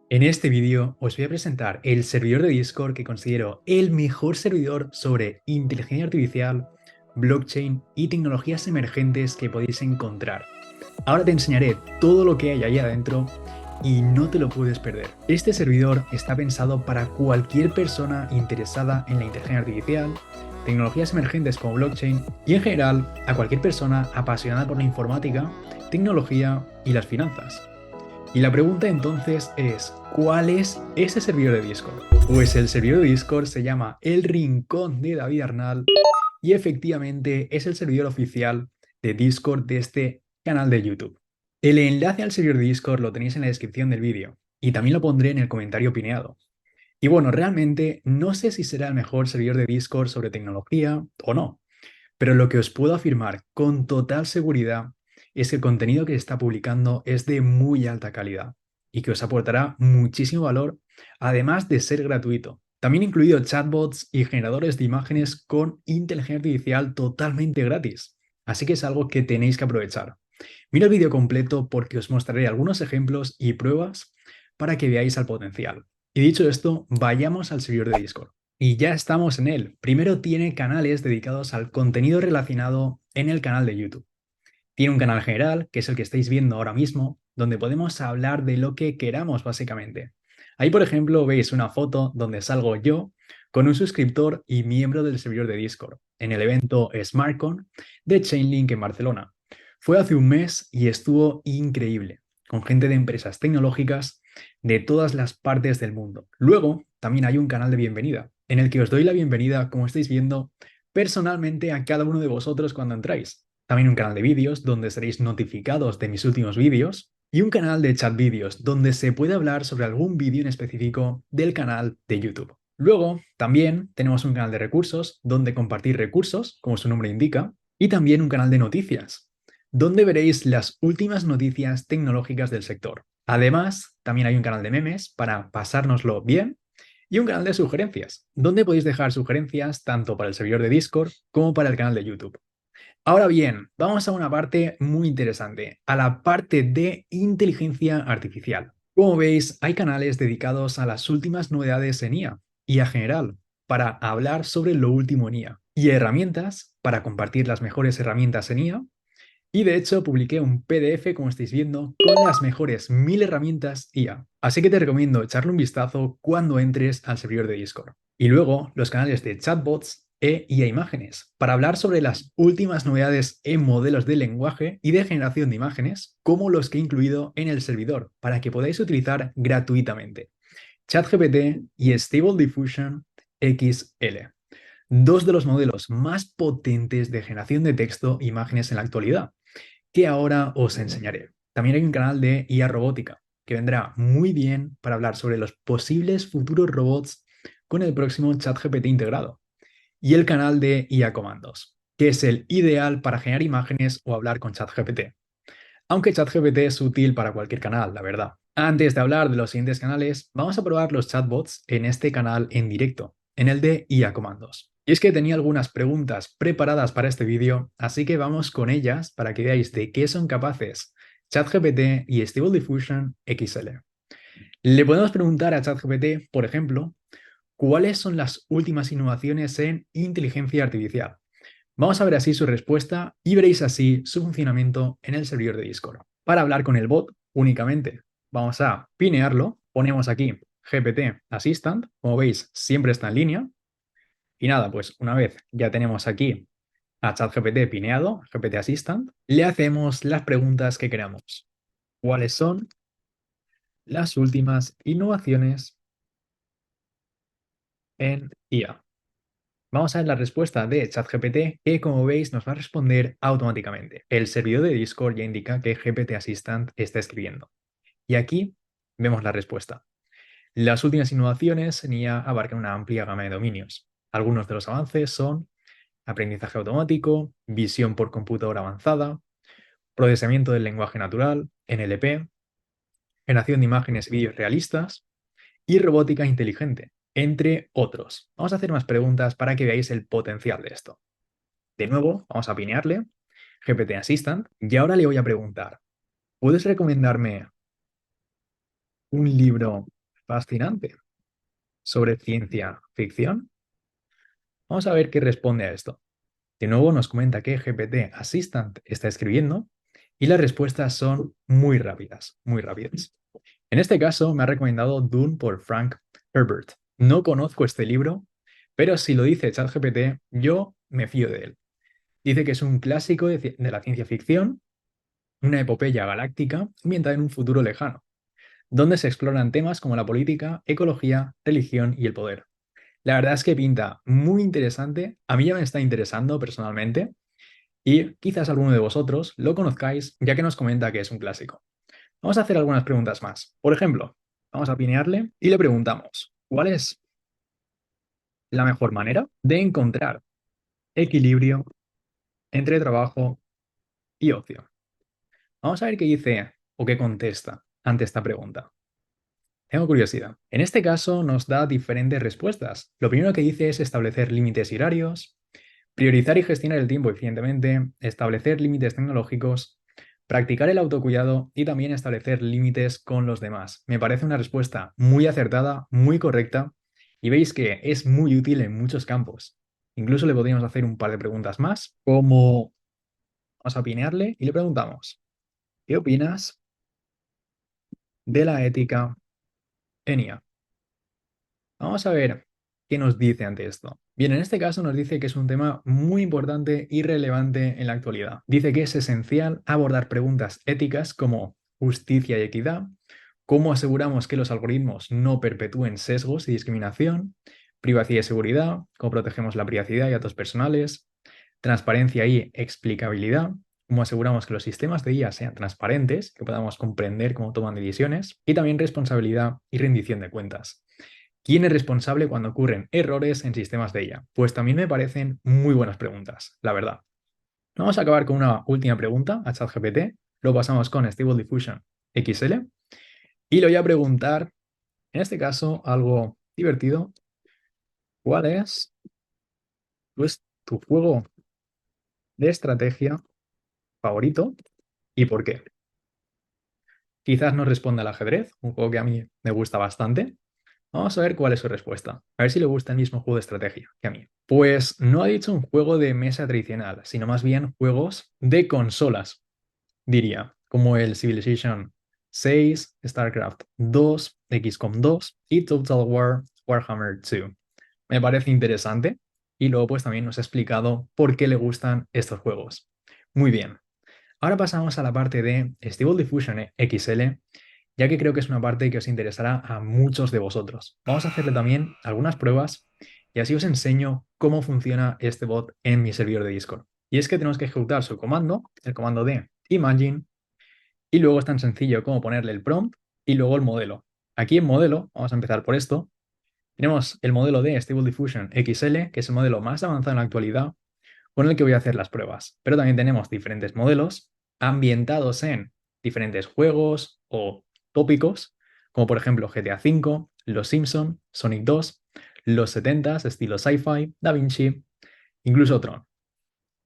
En este vídeo os voy a presentar el servidor de Discord que considero el mejor servidor sobre inteligencia artificial, blockchain y tecnologías emergentes que podéis encontrar. Ahora te enseñaré todo lo que hay ahí adentro y no te lo puedes perder. Este servidor está pensado para cualquier persona interesada en la inteligencia artificial, tecnologías emergentes como blockchain y en general a cualquier persona apasionada por la informática, tecnología y las finanzas. Y la pregunta entonces es, ¿cuál es ese servidor de Discord? Pues el servidor de Discord se llama El Rincón de David Arnal y efectivamente es el servidor oficial de Discord de este canal de YouTube. El enlace al servidor de Discord lo tenéis en la descripción del vídeo y también lo pondré en el comentario pineado. Y bueno, realmente no sé si será el mejor servidor de Discord sobre tecnología o no, pero lo que os puedo afirmar con total seguridad es que el contenido que se está publicando es de muy alta calidad y que os aportará muchísimo valor, además de ser gratuito. También incluido chatbots y generadores de imágenes con inteligencia artificial totalmente gratis. Así que es algo que tenéis que aprovechar. Mira el vídeo completo porque os mostraré algunos ejemplos y pruebas para que veáis al potencial. Y dicho esto, vayamos al servidor de Discord. Y ya estamos en él. Primero tiene canales dedicados al contenido relacionado en el canal de YouTube. Tiene un canal general, que es el que estáis viendo ahora mismo, donde podemos hablar de lo que queramos básicamente. Ahí, por ejemplo, veis una foto donde salgo yo con un suscriptor y miembro del servidor de Discord en el evento SmartCon de Chainlink en Barcelona. Fue hace un mes y estuvo increíble, con gente de empresas tecnológicas de todas las partes del mundo. Luego, también hay un canal de bienvenida, en el que os doy la bienvenida, como estáis viendo, personalmente a cada uno de vosotros cuando entráis. También un canal de vídeos donde seréis notificados de mis últimos vídeos y un canal de chat vídeos donde se puede hablar sobre algún vídeo en específico del canal de YouTube. Luego, también tenemos un canal de recursos donde compartir recursos, como su nombre indica, y también un canal de noticias, donde veréis las últimas noticias tecnológicas del sector. Además, también hay un canal de memes para pasárnoslo bien y un canal de sugerencias, donde podéis dejar sugerencias tanto para el servidor de Discord como para el canal de YouTube. Ahora bien, vamos a una parte muy interesante, a la parte de inteligencia artificial. Como veis, hay canales dedicados a las últimas novedades en IA general, para hablar sobre lo último en IA, y herramientas para compartir las mejores herramientas en IA. Y de hecho, publiqué un PDF, como estáis viendo, con las mejores 1000 herramientas IA. Así que te recomiendo echarle un vistazo cuando entres al servidor de Discord. Y luego, los canales de chatbots e IA Imágenes, para hablar sobre las últimas novedades en modelos de lenguaje y de generación de imágenes, como los que he incluido en el servidor, para que podáis utilizar gratuitamente. ChatGPT y Stable Diffusion XL. Dos de los modelos más potentes de generación de texto e imágenes en la actualidad, que ahora os enseñaré. También hay un canal de IA robótica, que vendrá muy bien para hablar sobre los posibles futuros robots con el próximo ChatGPT integrado. Y el canal de IA comandos, que es el ideal para generar imágenes o hablar con ChatGPT. Aunque ChatGPT es útil para cualquier canal, la verdad. Antes de hablar de los siguientes canales, vamos a probar los chatbots en este canal en directo, en el de IA comandos. Y es que tenía algunas preguntas preparadas para este vídeo, así que vamos con ellas para que veáis de qué son capaces ChatGPT y Stable Diffusion XL. Le podemos preguntar a ChatGPT, por ejemplo, cuáles son las últimas innovaciones en inteligencia artificial. Vamos a ver así su respuesta y veréis así su funcionamiento en el servidor de Discord. Para hablar con el bot únicamente, vamos a pinearlo, ponemos aquí GPT Assistant, como veis siempre está en línea. Y nada, pues una vez ya tenemos aquí a ChatGPT pineado, GPT Assistant, le hacemos las preguntas que queramos. ¿Cuáles son las últimas innovaciones en IA? Vamos a ver la respuesta de ChatGPT, que como veis nos va a responder automáticamente. El servidor de Discord ya indica que GPT Assistant está escribiendo. Y aquí vemos la respuesta. Las últimas innovaciones en IA abarcan una amplia gama de dominios. Algunos de los avances son aprendizaje automático, visión por computadora avanzada, procesamiento del lenguaje natural, NLP, generación de imágenes y vídeos realistas y robótica inteligente, entre otros. Vamos a hacer más preguntas para que veáis el potencial de esto. De nuevo, vamos a pinearle GPT Assistant y ahora le voy a preguntar, ¿puedes recomendarme un libro Fascinante. Sobre ciencia ficción. Vamos a ver qué responde a esto. De nuevo nos comenta que GPT Assistant está escribiendo y las respuestas son muy rápidas, muy rápidas. En este caso me ha recomendado Dune por Frank Herbert. No conozco este libro, pero si lo dice ChatGPT, yo me fío de él. Dice que es un clásico de la ciencia ficción, una epopeya galáctica ambientada en un futuro lejano, donde se exploran temas como la política, ecología, religión y el poder. La verdad es que pinta muy interesante, a mí ya me está interesando personalmente y quizás alguno de vosotros lo conozcáis ya que nos comenta que es un clásico. Vamos a hacer algunas preguntas más. Por ejemplo, vamos a pinearle y le preguntamos, ¿cuál es la mejor manera de encontrar equilibrio entre trabajo y ocio? Vamos a ver qué dice o qué contesta ante esta pregunta. Tengo curiosidad. En este caso nos da diferentes respuestas. Lo primero que dice es establecer límites horarios, priorizar y gestionar el tiempo eficientemente, establecer límites tecnológicos, practicar el autocuidado y también establecer límites con los demás. Me parece una respuesta muy acertada, muy correcta y veis que es muy útil en muchos campos. Incluso le podríamos hacer un par de preguntas más, como vamos a pinearle y le preguntamos, ¿qué opinas de la ética en IA? Vamos a ver qué nos dice ante esto. Bien, en este caso nos dice que es un tema muy importante y relevante en la actualidad. Dice que es esencial abordar preguntas éticas como justicia y equidad, cómo aseguramos que los algoritmos no perpetúen sesgos y discriminación, privacidad y seguridad, cómo protegemos la privacidad y datos personales, transparencia y explicabilidad, cómo aseguramos que los sistemas de IA sean transparentes, que podamos comprender cómo toman decisiones, y también responsabilidad y rendición de cuentas. ¿Quién es responsable cuando ocurren errores en sistemas de IA? Pues también me parecen muy buenas preguntas, la verdad. Vamos a acabar con una última pregunta a ChatGPT. Lo pasamos con Stable Diffusion XL. Y le voy a preguntar, en este caso, algo divertido. ¿Cuál es pues, tu juego de estrategia favorito y por qué? Quizás nos responda al ajedrez, un juego que a mí me gusta bastante. Vamos a ver cuál es su respuesta. A ver si le gusta el mismo juego de estrategia que a mí. Pues no ha dicho un juego de mesa tradicional, sino más bien juegos de consolas, diría, como el Civilization 6, StarCraft 2, XCOM 2 y Total War Warhammer 2. Me parece interesante y luego pues también nos ha explicado por qué le gustan estos juegos. Muy bien. Ahora pasamos a la parte de Stable Diffusion XL, ya que creo que es una parte que os interesará a muchos de vosotros. Vamos a hacerle también algunas pruebas y así os enseño cómo funciona este bot en mi servidor de Discord. Y es que tenemos que ejecutar su comando, el comando de imagine, y luego es tan sencillo como ponerle el prompt y luego el modelo. Aquí en modelo, vamos a empezar por esto, tenemos el modelo de Stable Diffusion XL, que es el modelo más avanzado en la actualidad, con el que voy a hacer las pruebas. Pero también tenemos diferentes modelos ambientados en diferentes juegos o tópicos, como por ejemplo GTA V, Los Simpson, Sonic 2, los 70s, estilo sci-fi, DaVinci, incluso Tron.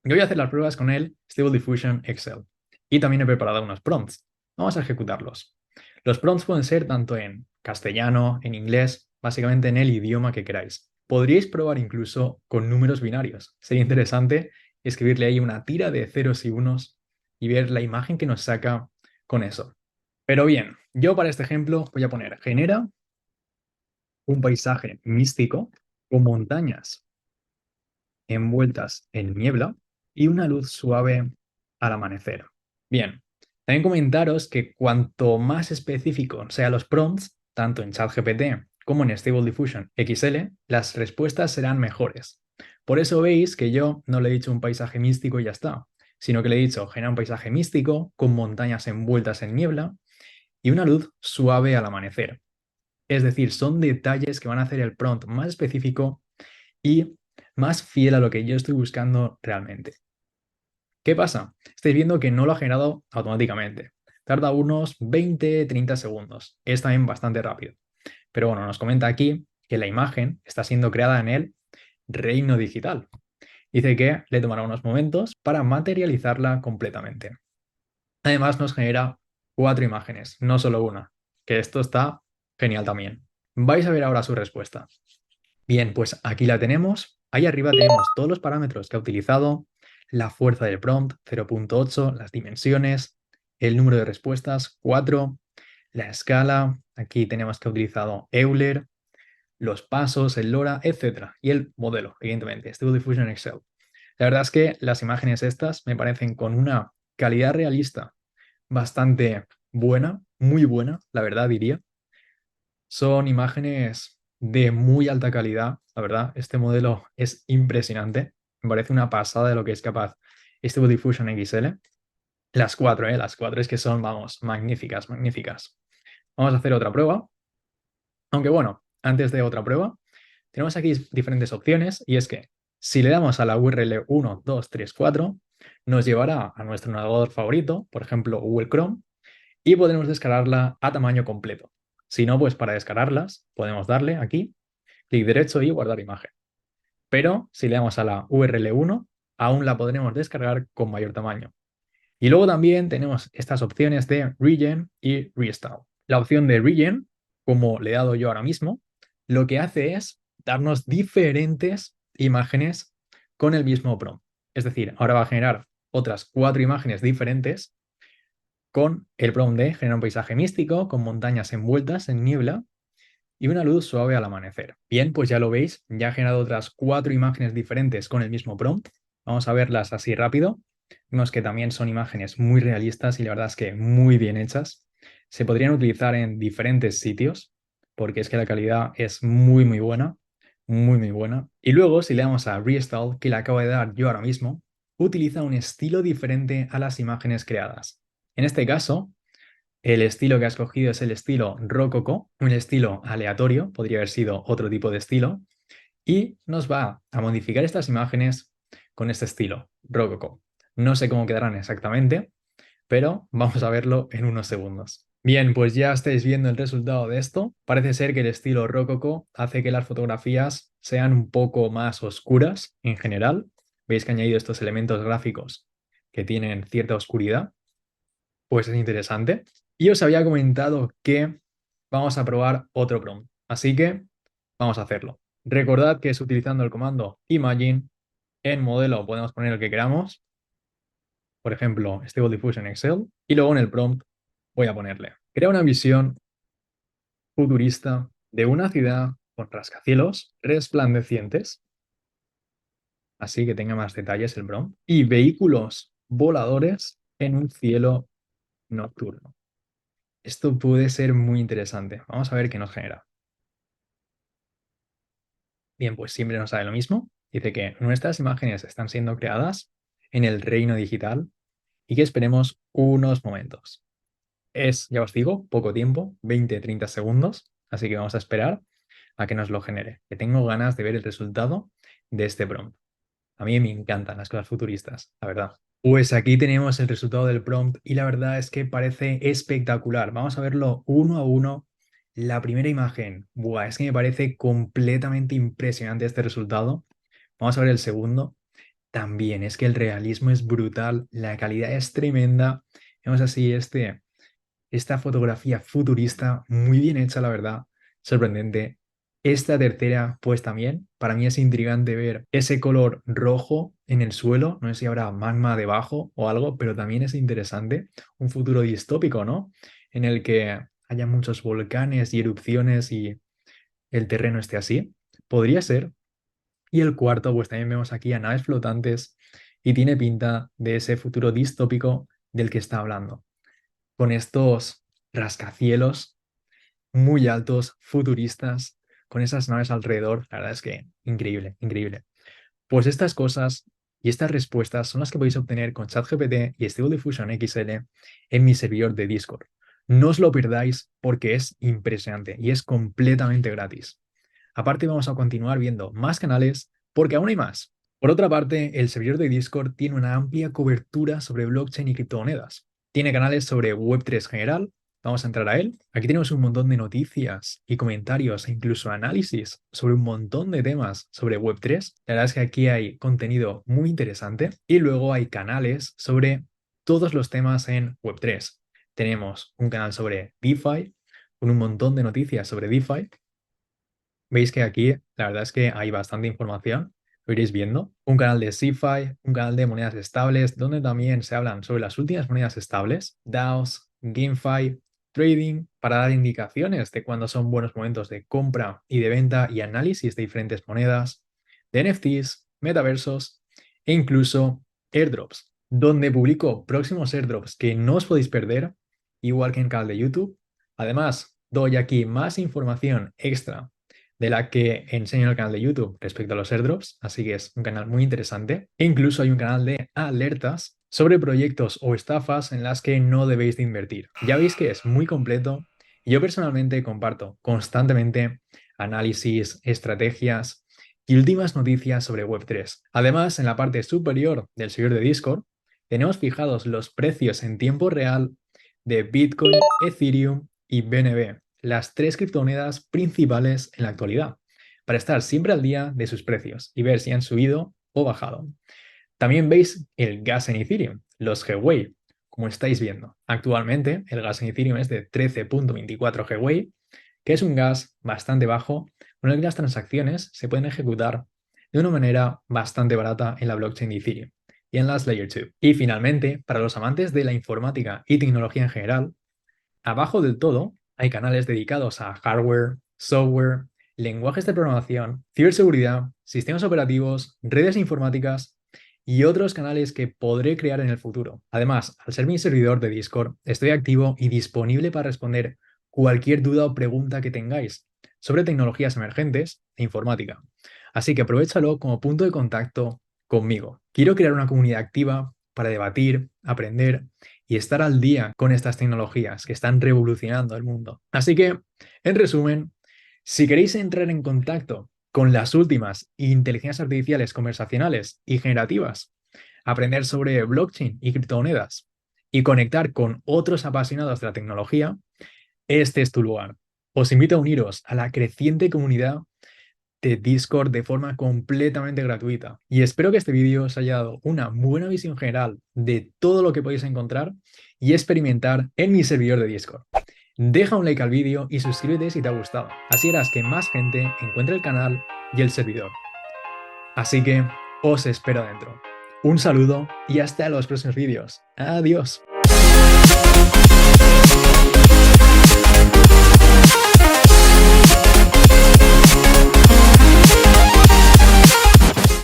Yo voy a hacer las pruebas con el Stable Diffusion Excel. Y también he preparado unos prompts. Vamos a ejecutarlos. Los prompts pueden ser tanto en castellano, en inglés, básicamente en el idioma que queráis. Podríais probar incluso con números binarios. Sería interesante escribirle ahí una tira de ceros y unos y ver la imagen que nos saca con eso. Pero bien, yo para este ejemplo voy a poner genera un paisaje místico con montañas envueltas en niebla y una luz suave al amanecer. Bien, también comentaros que cuanto más específicos sean los prompts, tanto en ChatGPT como en Stable Diffusion XL, las respuestas serán mejores. Por eso veis que yo no le he dicho un paisaje místico y ya está, sino que le he dicho genera un paisaje místico con montañas envueltas en niebla y una luz suave al amanecer. Es decir, son detalles que van a hacer el prompt más específico y más fiel a lo que yo estoy buscando realmente. ¿Qué pasa? Estáis viendo que no lo ha generado automáticamente. Tarda unos 20-30 segundos. Es también bastante rápido. Pero bueno, nos comenta aquí que la imagen está siendo creada en el reino digital. Dice que le tomará unos momentos para materializarla completamente. Además nos genera 4 imágenes, no solo una, que esto está genial también. Vais a ver ahora su respuesta. Bien, pues aquí la tenemos. Ahí arriba tenemos todos los parámetros que ha utilizado, la fuerza del prompt, 0.8, las dimensiones, el número de respuestas, 4, la escala, aquí tenemos que ha utilizado Euler, los pasos, el LoRa, etcétera. Y el modelo, evidentemente, Stable Diffusion Excel. La verdad es que las imágenes estas me parecen con una calidad realista bastante buena, muy buena, la verdad diría. Son imágenes de muy alta calidad, la verdad. Este modelo es impresionante. Me parece una pasada de lo que es capaz Stable Diffusion XL. Las cuatro, ¿eh? Las cuatro es que son, vamos, magníficas, magníficas. Vamos a hacer otra prueba. Aunque bueno, antes de otra prueba, tenemos aquí diferentes opciones y es que si le damos a la URL 1, 2, 3, 4, nos llevará a nuestro navegador favorito, por ejemplo Google Chrome, y podremos descargarla a tamaño completo. Si no, pues para descargarlas podemos darle aquí, clic derecho y guardar imagen. Pero si le damos a la URL 1, aún la podremos descargar con mayor tamaño. Y luego también tenemos estas opciones de Regen y Restyle. La opción de Regen, como le he dado yo ahora mismo, lo que hace es darnos diferentes imágenes con el mismo prompt. Es decir, ahora va a generar otras 4 imágenes diferentes con el prompt de generar un paisaje místico con montañas envueltas en niebla y una luz suave al amanecer. Bien, pues ya lo veis, ya ha generado otras 4 imágenes diferentes con el mismo prompt. Vamos a verlas así rápido. Vemos que también son imágenes muy realistas y la verdad es que muy bien hechas. Se podrían utilizar en diferentes sitios porque es que la calidad es muy, muy buena. Muy, muy buena. Y luego, si le damos a Restyle, que le acabo de dar yo ahora mismo, utiliza un estilo diferente a las imágenes creadas. En este caso, el estilo que ha escogido es el estilo rococó, un estilo aleatorio, podría haber sido otro tipo de estilo, y nos va a modificar estas imágenes con este estilo rococó. No sé cómo quedarán exactamente, pero vamos a verlo en unos segundos. Bien, pues ya estáis viendo el resultado de esto. Parece ser que el estilo rococó hace que las fotografías sean un poco más oscuras en general. Veis que ha añadido estos elementos gráficos que tienen cierta oscuridad. Pues es interesante. Y os había comentado que vamos a probar otro prompt. Así que vamos a hacerlo. Recordad que es utilizando el comando imagine. En modelo podemos poner el que queramos. Por ejemplo, Stable Diffusion Excel. Y luego en el prompt voy a ponerle. Crea una visión futurista de una ciudad con rascacielos resplandecientes. Así que tenga más detalles el prompt. Y vehículos voladores en un cielo nocturno. Esto puede ser muy interesante. Vamos a ver qué nos genera. Bien, pues siempre nos sale lo mismo. Dice que nuestras imágenes están siendo creadas en el reino digital y que esperemos unos momentos. Es, ya os digo, poco tiempo, 20-30 segundos, así que vamos a esperar a que nos lo genere. Que tengo ganas de ver el resultado de este prompt. A mí me encantan las cosas futuristas, la verdad. Pues aquí tenemos el resultado del prompt y la verdad es que parece espectacular. Vamos a verlo uno a uno. La primera imagen, buah, es que me parece completamente impresionante este resultado. Vamos a ver el segundo. También es que el realismo es brutal, la calidad es tremenda. Vemos así esta fotografía futurista, muy bien hecha, la verdad, sorprendente. Esta tercera, pues también, para mí es intrigante ver ese color rojo en el suelo, no sé si habrá magma debajo o algo, pero también es interesante, un futuro distópico, ¿no? En el que haya muchos volcanes y erupciones y el terreno esté así. Podría ser. Y el cuarto, pues también vemos aquí a naves flotantes y tiene pinta de ese futuro distópico del que está hablando con estos rascacielos muy altos, futuristas, con esas naves alrededor. La verdad es que increíble, increíble. Pues estas cosas y estas respuestas son las que podéis obtener con ChatGPT y Stable Diffusion XL en mi servidor de Discord. No os lo perdáis porque es impresionante y es completamente gratis. Aparte vamos a continuar viendo más canales porque aún hay más. Por otra parte, el servidor de Discord tiene una amplia cobertura sobre blockchain y criptomonedas. Tiene canales sobre Web3 general. Vamos a entrar a él. Aquí tenemos un montón de noticias y comentarios e incluso análisis sobre un montón de temas sobre Web3. La verdad es que aquí hay contenido muy interesante. Y luego hay canales sobre todos los temas en Web3. Tenemos un canal sobre DeFi, con un montón de noticias sobre DeFi. Veis que aquí la verdad es que hay bastante información, lo iréis viendo. Un canal de CeFi, un canal de monedas estables, donde también se hablan sobre las últimas monedas estables, DAOs, GameFi, trading, para dar indicaciones de cuándo son buenos momentos de compra y de venta y análisis de diferentes monedas, de NFTs, metaversos e incluso airdrops, donde publico próximos airdrops que no os podéis perder, igual que en el canal de YouTube. Además, doy aquí más información extra de la que enseño en el canal de YouTube respecto a los airdrops, así que es un canal muy interesante. E incluso hay un canal de alertas sobre proyectos o estafas en las que no debéis de invertir. Ya veis que es muy completo y yo personalmente comparto constantemente análisis, estrategias y últimas noticias sobre Web3. Además, en la parte superior del servidor de Discord, tenemos fijados los precios en tiempo real de Bitcoin, Ethereum y BNB, las tres criptomonedas principales en la actualidad, para estar siempre al día de sus precios y ver si han subido o bajado. También veis el gas en Ethereum, los GWAY, como estáis viendo. Actualmente el gas en Ethereum es de 13.24 GWAY, que es un gas bastante bajo, con el que las transacciones se pueden ejecutar de una manera bastante barata en la blockchain de Ethereum y en las Layer 2. Y finalmente, para los amantes de la informática y tecnología en general, abajo del todo hay canales dedicados a hardware, software, lenguajes de programación, ciberseguridad, sistemas operativos, redes informáticas y otros canales que podré crear en el futuro. Además, al ser mi servidor de Discord, estoy activo y disponible para responder cualquier duda o pregunta que tengáis sobre tecnologías emergentes e informática. Así que aprovéchalo como punto de contacto conmigo. Quiero crear una comunidad activa para debatir, aprender y estar al día con estas tecnologías que están revolucionando el mundo. Así que, en resumen, si queréis entrar en contacto con las últimas inteligencias artificiales conversacionales y generativas, aprender sobre blockchain y criptomonedas y conectar con otros apasionados de la tecnología, este es tu lugar. Os invito a uniros a la creciente comunidad de Discord de forma completamente gratuita. Y espero que este vídeo os haya dado una buena visión general de todo lo que podéis encontrar y experimentar en mi servidor de Discord. Deja un like al vídeo y suscríbete si te ha gustado. Así harás que más gente encuentre el canal y el servidor. Así que os espero dentro. Un saludo y hasta los próximos vídeos. Adiós.